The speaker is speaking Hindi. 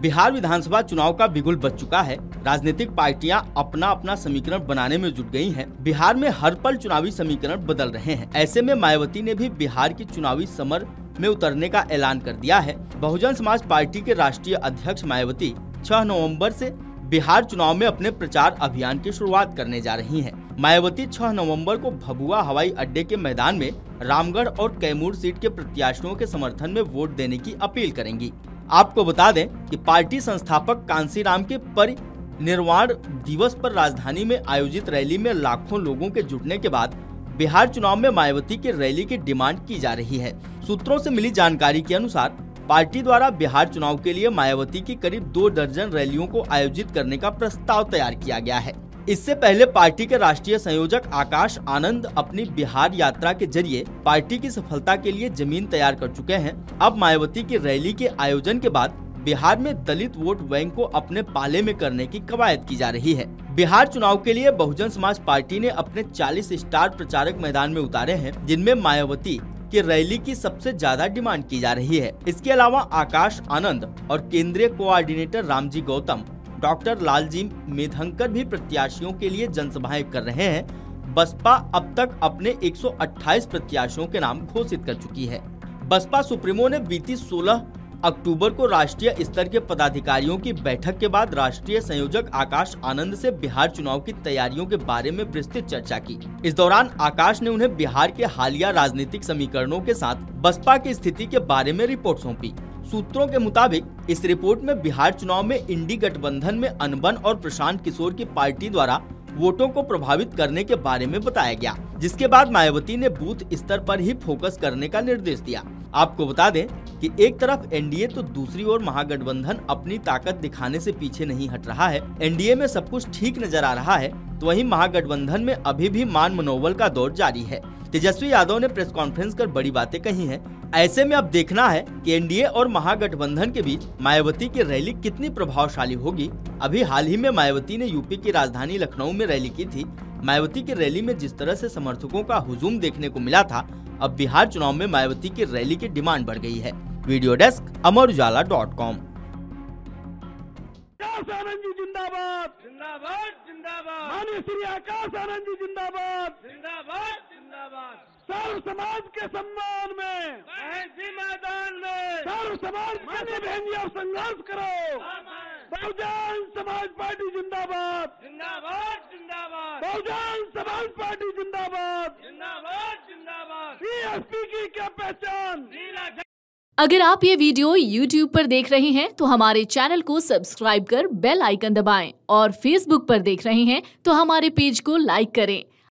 बिहार विधानसभा चुनाव का बिगुल बज चुका है। राजनीतिक पार्टियां अपना अपना समीकरण बनाने में जुट गई हैं। बिहार में हर पल चुनावी समीकरण बदल रहे हैं। ऐसे में मायावती ने भी बिहार की चुनावी समर में उतरने का ऐलान कर दिया है। बहुजन समाज पार्टी के राष्ट्रीय अध्यक्ष मायावती 6 नवंबर से बिहार चुनाव में अपने प्रचार अभियान की शुरुआत करने जा रही हैं। मायावती 6 नवंबर को भभुआ हवाई अड्डे के मैदान में रामगढ़ और कैमूर सीट के प्रत्याशियों के समर्थन में वोट देने की अपील करेंगी। आपको बता दें कि पार्टी संस्थापक कांसीराम के परिनिर्वाण दिवस पर राजधानी में आयोजित रैली में लाखों लोगों के जुटने के बाद बिहार चुनाव में मायावती की रैली की डिमांड की जा रही है। सूत्रों से मिली जानकारी के अनुसार पार्टी द्वारा बिहार चुनाव के लिए मायावती की करीब 2 दर्जन रैलियों को आयोजित करने का प्रस्ताव तैयार किया गया है। इससे पहले पार्टी के राष्ट्रीय संयोजक आकाश आनंद अपनी बिहार यात्रा के जरिए पार्टी की सफलता के लिए जमीन तैयार कर चुके हैं। अब मायावती की रैली के आयोजन के बाद बिहार में दलित वोट बैंक को अपने पाले में करने की कवायद की जा रही है। बिहार चुनाव के लिए बहुजन समाज पार्टी ने अपने 40 स्टार प्रचारक मैदान में उतारे हैं, जिनमें मायावती की रैली की सबसे ज्यादा डिमांड की जा रही है। इसके अलावा आकाश आनंद और केंद्रीय कोऑर्डिनेटर रामजी गौतम, डॉक्टर लालजी मेधंकर भी प्रत्याशियों के लिए जनसभाएं कर रहे हैं। बसपा अब तक अपने 128 प्रत्याशियों के नाम घोषित कर चुकी है। बसपा सुप्रीमो ने बीती 16 अक्टूबर को राष्ट्रीय स्तर के पदाधिकारियों की बैठक के बाद राष्ट्रीय संयोजक आकाश आनंद से बिहार चुनाव की तैयारियों के बारे में विस्तृत चर्चा की। इस दौरान आकाश ने उन्हें बिहार के हालिया राजनीतिक समीकरणों के साथ बसपा की स्थिति के बारे में रिपोर्ट सौंपी। सूत्रों के मुताबिक इस रिपोर्ट में बिहार चुनाव में इंडी गठबंधन में अनबन और प्रशांत किशोर की पार्टी द्वारा वोटों को प्रभावित करने के बारे में बताया गया, जिसके बाद मायावती ने बूथ स्तर पर ही फोकस करने का निर्देश दिया। आपको बता दें कि एक तरफ एनडीए तो दूसरी ओर महागठबंधन अपनी ताकत दिखाने से पीछे नहीं हट रहा है। एनडीए में सब कुछ ठीक नजर आ रहा है, तो वहीं महागठबंधन में अभी भी मान मनोबल का दौर जारी है। तेजस्वी यादव ने प्रेस कॉन्फ्रेंस कर बड़ी बातें कही हैं। ऐसे में अब देखना है कि एनडीए और महागठबंधन के बीच मायावती की रैली कितनी प्रभावशाली होगी। अभी हाल ही में मायावती ने यूपी की राजधानी लखनऊ में रैली की थी। मायावती की रैली में जिस तरह से समर्थकों का हुजूम देखने को मिला था, अब बिहार चुनाव में मायावती की रैली की डिमांड बढ़ गई है। Video desk अमरउजाला.com। आनंद जी जिंदाबाद जिंदाबाद जिंदाबाद। माननीय श्री आकाश आनंद जी जिंदाबाद जिंदाबाद जिंदाबाद। सर्व समाज के सम्मान में मैदान में सर्व समाज के बहन जी आप संघर्ष करो। बहुजन समाज पार्टी जिंदाबाद जिंदाबाद जिंदाबाद। बहुजन समाज पार्टी जिंदाबाद जिंदाबाद जिंदाबाद। बीएसपी की क्या पहचान। अगर आप ये वीडियो YouTube पर देख रहे हैं तो हमारे चैनल को सब्सक्राइब कर बेल आइकन दबाएं और Facebook पर देख रहे हैं तो हमारे पेज को लाइक करें।